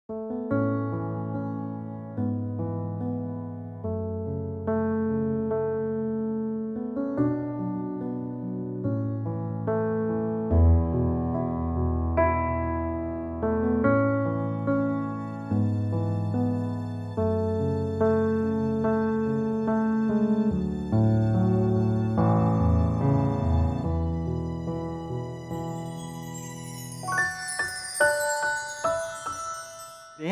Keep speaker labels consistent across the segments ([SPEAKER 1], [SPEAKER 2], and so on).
[SPEAKER 1] The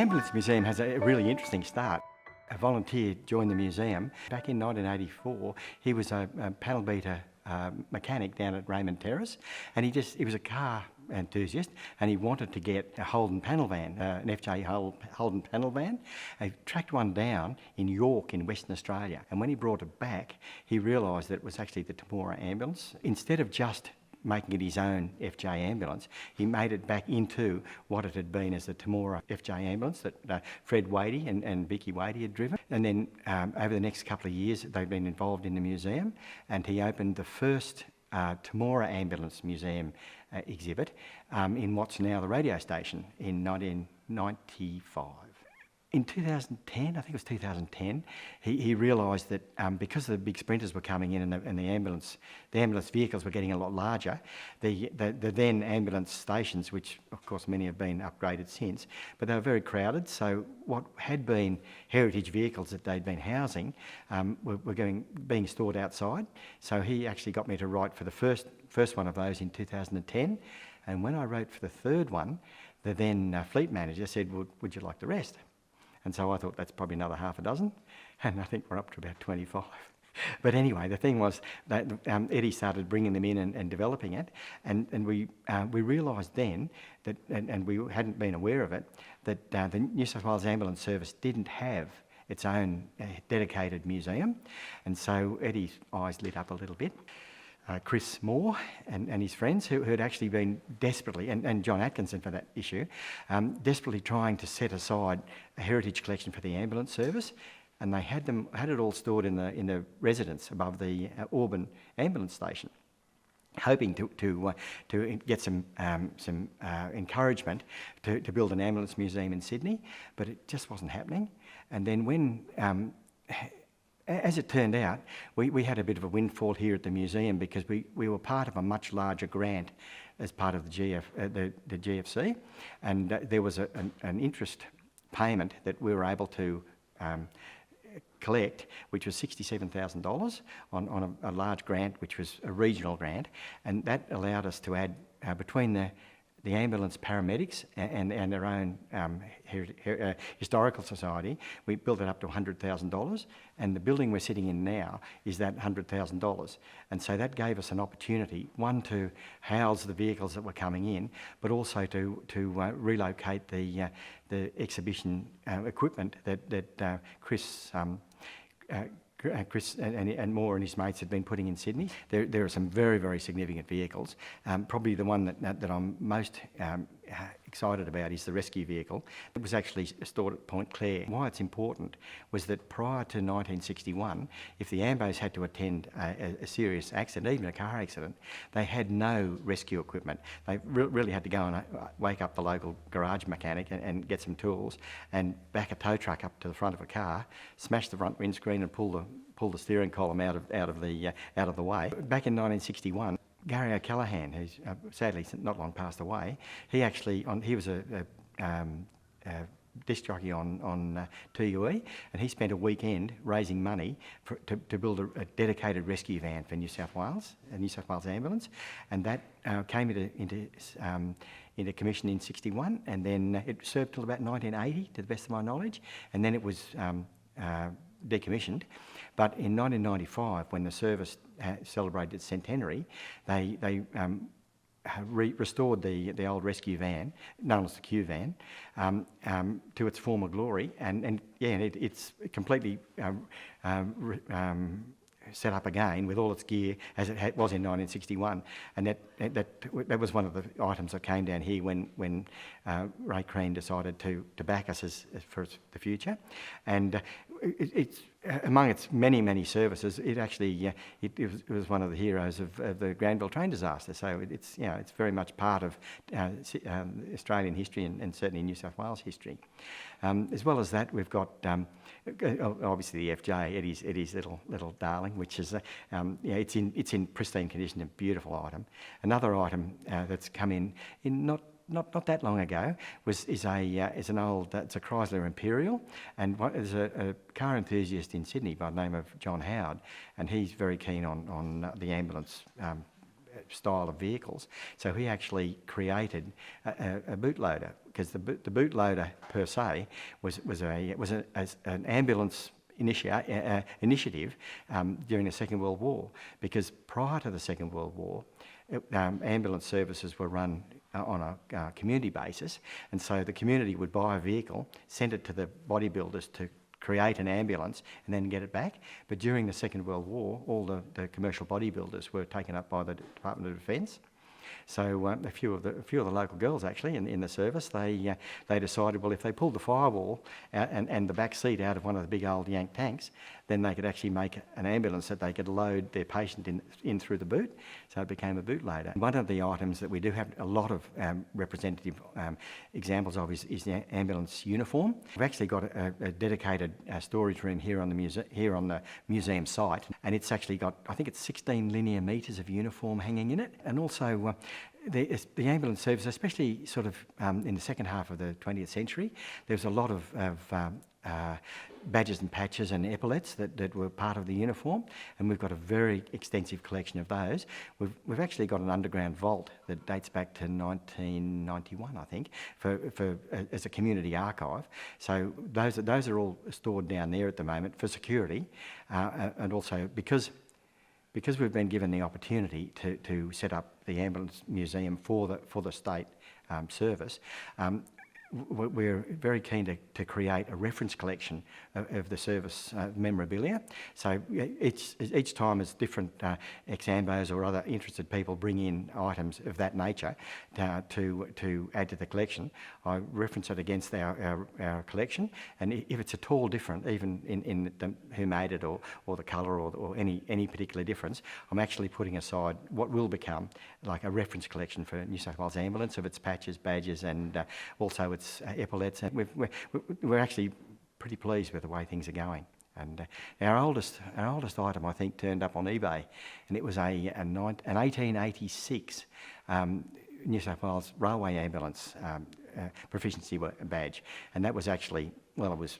[SPEAKER 1] Ambulance Museum has a really interesting start. A volunteer joined the museum. Back in 1984, he was a panel beater mechanic down at Raymond Terrace, and he was a car enthusiast, and he wanted to get a Holden panel van, an FJ Holden panel van. He tracked one down in York in Western Australia, and when he brought it back, he realised that it was actually the Temora ambulance. Instead of just making it his own FJ ambulance, he made it back into what it had been as the Temora FJ ambulance that Fred Wadey and Vicky Wadey had driven. And then over the next couple of years, they've been involved in the museum, and he opened the first Temora Ambulance Museum exhibit in what's now the radio station in 1995. In 2010, I think it was 2010, he realised that because the big sprinters were coming in and the ambulance vehicles were getting a lot larger, the then ambulance stations, which of course many have been upgraded since, but they were very crowded, so what had been heritage vehicles that they'd been housing were being stored outside. So he actually got me to write for the first one of those in 2010, and when I wrote for the third one, the then fleet manager said, would you like the rest? And so I thought that's probably another half a dozen, and I think we're up to about 25. But anyway, the thing was that Eddie started bringing them in and developing it, and we realised then that, and we hadn't been aware of it, that the New South Wales Ambulance Service didn't have its own dedicated museum, and so Eddie's eyes lit up a little bit. Chris Moore and his friends who had actually been desperately, and John Atkinson for that issue, desperately trying to set aside a heritage collection for the ambulance service, and they had it all stored in the residence above the Auburn ambulance station, hoping to get some encouragement to build an ambulance museum in Sydney, but it just wasn't happening. And then when as it turned out, we had a bit of a windfall here at the museum because we were part of a much larger grant as part of the GFC, and there was an interest payment that we were able to collect, which was $67,000 on a large grant, which was a regional grant, and that allowed us to add between the ambulance paramedics and our own historical society, we built it up to $100,000, and the building we're sitting in now is that $100,000. And so that gave us an opportunity, one, to house the vehicles that were coming in, but also to relocate the exhibition equipment that Chris and Moore and his mates had been putting in Sydney. There are some very, very significant vehicles. Probably the one that I'm most excited about is the rescue vehicle. It was actually stored at Point Clare. Why it's important was that prior to 1961, if the Ambos had to attend a serious accident, even a car accident, they had no rescue equipment. They really had to go and wake up the local garage mechanic and get some tools and back a tow truck up to the front of a car, smash the front windscreen and pull the steering column out of the way. Back in 1961, Gary O'Callaghan, who's sadly not long passed away, he was a disc jockey on TUE, and he spent a weekend raising money to build a dedicated rescue van for New South Wales, a New South Wales ambulance, and that came into commission in '61, and then it served till about 1980, to the best of my knowledge, and then it was decommissioned. But in 1995, when the service celebrated its centenary, they restored the old rescue van, known as the Q van, to its former glory, and it's completely set up again with all its gear as it was in 1961, and that was one of the items that came down here when Ray Crean decided to back us for the future. And it's among its many services. It actually it was one of the heroes of the Granville train disaster. So it's it's very much part of Australian history and certainly New South Wales history. As well as that, we've got obviously the FJ, Eddie's little darling, which is it's in pristine condition, a beautiful item. Another item that's come in not that long ago is an old, it's a Chrysler Imperial, and there's a car enthusiast in Sydney by the name of John Howard, and he's very keen on the ambulance style of vehicles. So he actually created a bootloader, because the bootloader per se was an ambulance initiative during the Second World War, because prior to the Second World War, ambulance services were run on a community basis, and so the community would buy a vehicle, send it to the bodybuilders to create an ambulance and then get it back. But during the Second World War, all the commercial bodybuilders were taken up by the Department of Defence. So a few of the local girls actually in the service, they decided, well, if they pulled the firewall out and the back seat out of one of the big old Yank tanks, then they could actually make an ambulance that they could load their patient in through the boot. So it became a bootloader. One of the items that we do have a lot of representative examples of is the ambulance uniform. We've actually got a dedicated storage room here on the museum site, and it's actually got, I think it's 16 linear metres of uniform hanging in it, and also the ambulance service, especially sort of in the second half of the 20th century, there was a lot of badges and patches and epaulets that were part of the uniform, and we've got a very extensive collection of those. We've actually got an underground vault that dates back to 1991, I think, as a community archive. So those are all stored down there at the moment for security, and also because we've been given the opportunity to set up the ambulance museum for the state service. We're very keen to create a reference collection of the service memorabilia. So each time as different ex-ambos or other interested people bring in items of that nature to add to the collection, I reference it against our collection, and if it's at all different, even in who made it or the colour or any particular difference, I'm actually putting aside what will become like a reference collection for New South Wales Ambulance of its patches, badges, and also its epaulets. And we're actually pretty pleased with the way things are going. And our oldest item, I think, turned up on eBay, and it was an 1886 New South Wales Railway Ambulance proficiency badge, and that was actually, well, it was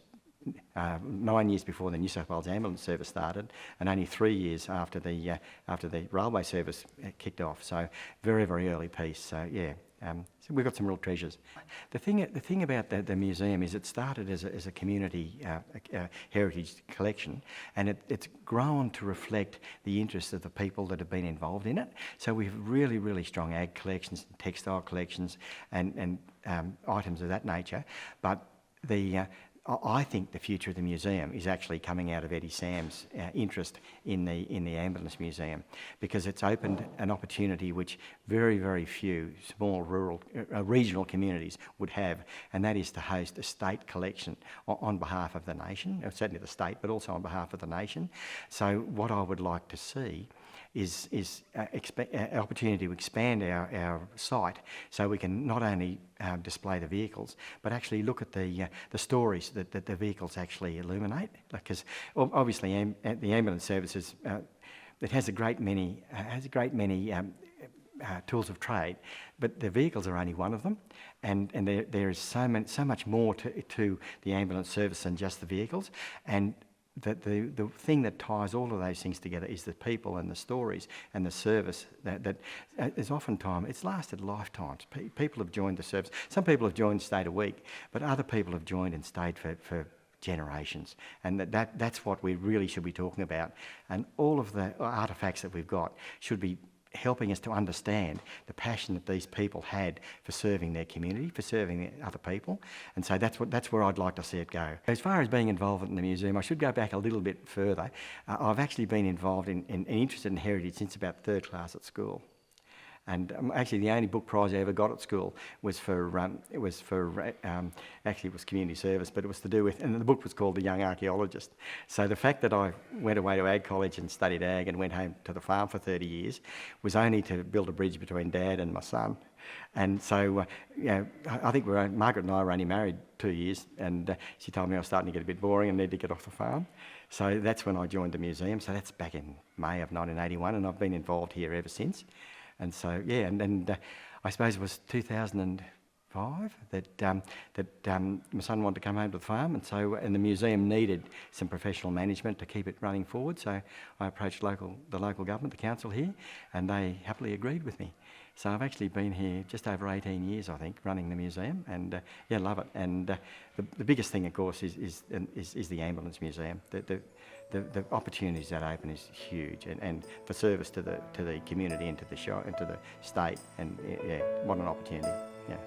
[SPEAKER 1] 9 years before the New South Wales Ambulance Service started, and only 3 years after the railway service kicked off. So very early piece. So yeah. So we've got some real treasures. The thing about the museum is it started as a community heritage collection, and it's grown to reflect the interests of the people that have been involved in it. So we have really strong ag collections, textile collections, and items of that nature. But I think the future of the museum is actually coming out of Eddie Sam's interest in the ambulance museum, because it's opened an opportunity which very few small rural regional communities would have, and that is to host a state collection on behalf of the nation, certainly the state, but also on behalf of the nation. So what I would like to see is an opportunity to expand our site, so we can not only display the vehicles, but actually look at the stories that the vehicles actually illuminate. Because obviously the ambulance services, it has a great many tools of trade, but the vehicles are only one of them, and there is so much more to the ambulance service than just the vehicles. And that the thing that ties all of those things together is the people and the stories and the service that is oftentimes, it's lasted lifetimes. People have joined the service. Some people have joined, stayed a week, but other people have joined and stayed for generations, and that's what we really should be talking about. And all of the artefacts that we've got should be helping us to understand the passion that these people had for serving their community, for serving other people. And so that's where I'd like to see it go. As far as being involved in the museum, I should go back a little bit further. I've actually been involved and interested in heritage since about third class at school. And actually, the only book prize I ever got at school was actually it was community service, but it was to do with, and the book was called The Young Archaeologist. So the fact that I went away to Ag College and studied ag and went home to the farm for 30 years was only to build a bridge between Dad and my son. And so, I think Margaret and I were only married 2 years, and she told me I was starting to get a bit boring and need to get off the farm. So that's when I joined the museum. So that's back in May of 1981, and I've been involved here ever since. And so, I suppose it was 2005 that my son wanted to come home to the farm, and the museum needed some professional management to keep it running forward. So I approached the local government, the council here, and they happily agreed with me. So I've actually been here just over 18 years, I think, running the museum, and love it. And the biggest thing, of course, is the ambulance museum. The opportunities that open is huge, and for service to the community and to the state, and what an opportunity. Yeah.